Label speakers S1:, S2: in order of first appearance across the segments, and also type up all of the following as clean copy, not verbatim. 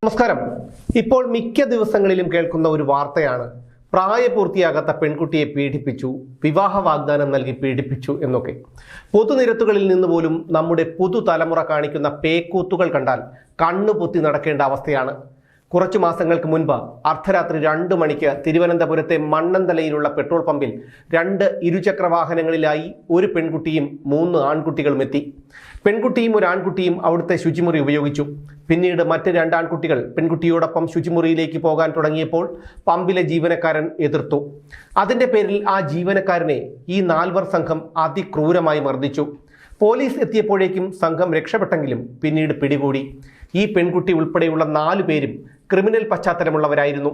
S1: നമസ്കാരം. ഇപ്പോൾ മിക്ക ദിവസങ്ങളിലും കേൾക്കുന്ന ഒരു വാർത്തയാണ് പ്രായപൂർത്തിയാകാത്ത പെൺകുട്ടിയെ പീഡിപ്പിച്ചു, വിവാഹ വാഗ്ദാനം നൽകി പീഡിപ്പിച്ചു എന്നൊക്കെ. പൊതുനിരത്തുകളിൽ നിന്ന് പോലും നമ്മുടെ പുതുതലമുറ കാണിക്കുന്ന പേക്കൂത്തുകൾ കണ്ടാൽ കണ്ണുപൊത്തി നടക്കേണ്ട അവസ്ഥയാണ്. കുറച്ചു മാസങ്ങൾക്ക് മുൻപ് അർദ്ധരാത്രി 2 മണിക്ക് തിരുവനന്തപുരത്തെ മണ്ണന്തലയിലുള്ള പെട്രോൾ പമ്പിൽ 2 ഇരുചക്ര വാഹനങ്ങളിലായി ഒരു പെൺകുട്ടിയും 3 ആൺകുട്ടികളും എത്തി. പെൺകുട്ടിയും ഒരു ആൺകുട്ടിയും അവിടുത്തെ ശുചിമുറി ഉപയോഗിച്ചു. പിന്നീട് മറ്റ് 2 ആൺകുട്ടികൾ പെൺകുട്ടിയോടൊപ്പം ശുചിമുറിയിലേക്ക് പോകാൻ തുടങ്ങിയപ്പോൾ പമ്പിലെ ജീവനക്കാരൻ എതിർത്തു. അതിന്റെ പേരിൽ ആ ജീവനക്കാരനെ ഈ 4 സംഘം അതിക്രൂരമായി മർദ്ദിച്ചു. പോലീസ് എത്തിയപ്പോഴേക്കും സംഘം രക്ഷപ്പെട്ടെങ്കിലും പിന്നീട് പിടികൂടി. ഈ പെൺകുട്ടി ഉൾപ്പെടെയുള്ള 4 പേരും ക്രിമിനൽ പശ്ചാത്തലമുള്ളവരായിരുന്നു.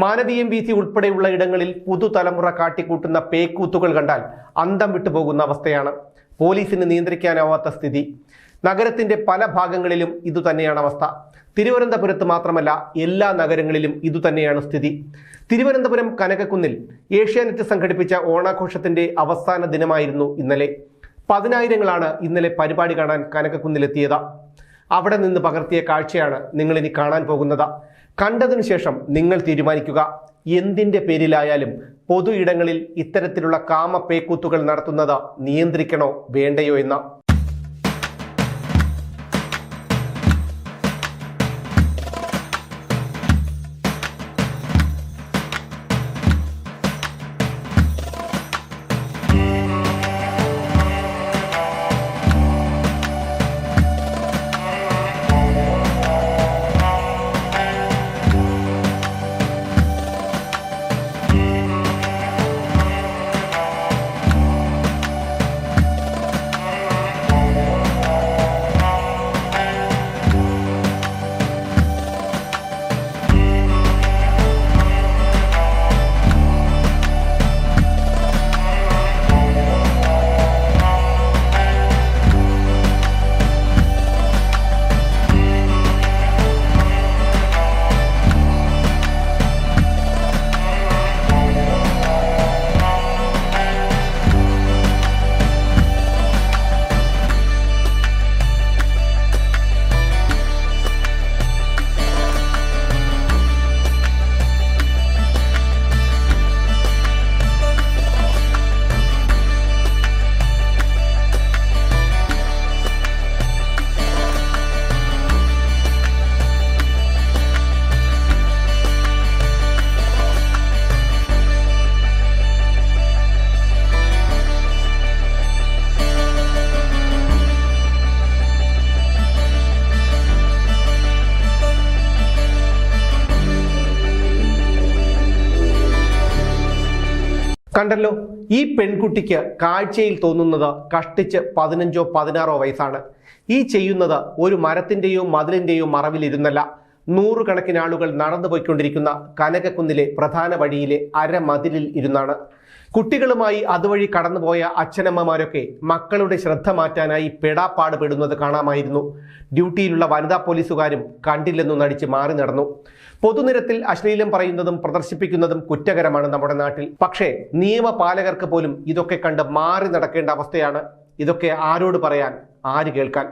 S1: മാനവീയം വീഥി ഉൾപ്പെടെയുള്ള ഇടങ്ങളിൽ പുതുതലമുറ കാട്ടിക്കൂട്ടുന്ന പേക്കൂത്തുകൾ കണ്ടാൽ അന്തം വിട്ടുപോകുന്ന അവസ്ഥയാണ്. പോലീസിന് നിയന്ത്രിക്കാനാവാത്ത സ്ഥിതി. നഗരത്തിന്റെ പല ഭാഗങ്ങളിലും ഇതുതന്നെയാണ് അവസ്ഥ. തിരുവനന്തപുരത്ത് മാത്രമല്ല, എല്ലാ നഗരങ്ങളിലും ഇതുതന്നെയാണ് സ്ഥിതി. തിരുവനന്തപുരം കനകക്കുന്നിൽ ഏഷ്യാനെറ്റ് സംഘടിപ്പിച്ച ഓണാഘോഷത്തിന്റെ അവസാന ദിനമായിരുന്നു ഇന്നലെ. 10,000-ങ്ങളാണ് ഇന്നലെ പരിപാടി കാണാൻ കനകക്കുന്നിലെത്തിയത്. അവിടെ നിന്ന് പകർത്തിയ കാഴ്ചയാണ് നിങ്ങൾ ഇനി കാണാൻ പോകുന്നത്. കണ്ടതിനു ശേഷം നിങ്ങൾ തീരുമാനിക്കുക, എന്തിന്റെ പേരിലായാലും പൊതു ഇടങ്ങളിൽ ഇത്തരത്തിലുള്ള കാമപേക്കൂത്തുകൾ നടത്തുന്നത് നിയന്ത്രിക്കണോ വേണ്ടയോ എന്ന്. കണ്ടല്ലോ, ഈ പെൺകുട്ടിക്ക് കാഴ്ചയിൽ തോന്നുന്നത് കഷ്ടിച്ച് 15ഓ 16ഓ വയസ്സാണ്. ഈ ചെയ്യുന്നത് ഒരു മരത്തിന്റെയോ മതിലിന്റെയോ മറവിലിരുന്നല്ല, 100 കണക്കിന് ആളുകൾ നടന്നു പോയിക്കൊണ്ടിരിക്കുന്ന കനകക്കുന്നിലെ പ്രധാന വഴിയിലെ അരമതിലിൽ ഇരുന്നാണ്. കുട്ടികളുമായി അതുവഴി കടന്നുപോയ അച്ഛനമ്മമാരൊക്കെ മക്കളുടെ ശ്രദ്ധ മാറ്റാനായി പെടാപ്പാട് പെടുന്നത് കാണാമായിരുന്നു. ഡ്യൂട്ടിയിലുള്ള വനിതാ പോലീസുകാരും കണ്ടില്ലെന്നു നടിച്ച് മാറി നടന്നു. പൊതുനിരത്തിൽ അശ്ലീലം പറയുന്നതും പ്രദർശിപ്പിക്കുന്നതും കുറ്റകരമാണ് നമ്മുടെ നാട്ടിൽ. പക്ഷേ നിയമപാലകർക്ക് പോലും ഇതൊക്കെ കണ്ട് മാറി നടക്കേണ്ട അവസ്ഥയാണ്. ഇതൊക്കെ ആരോട് പറയാൻ, ആര് കേൾക്കാൻ?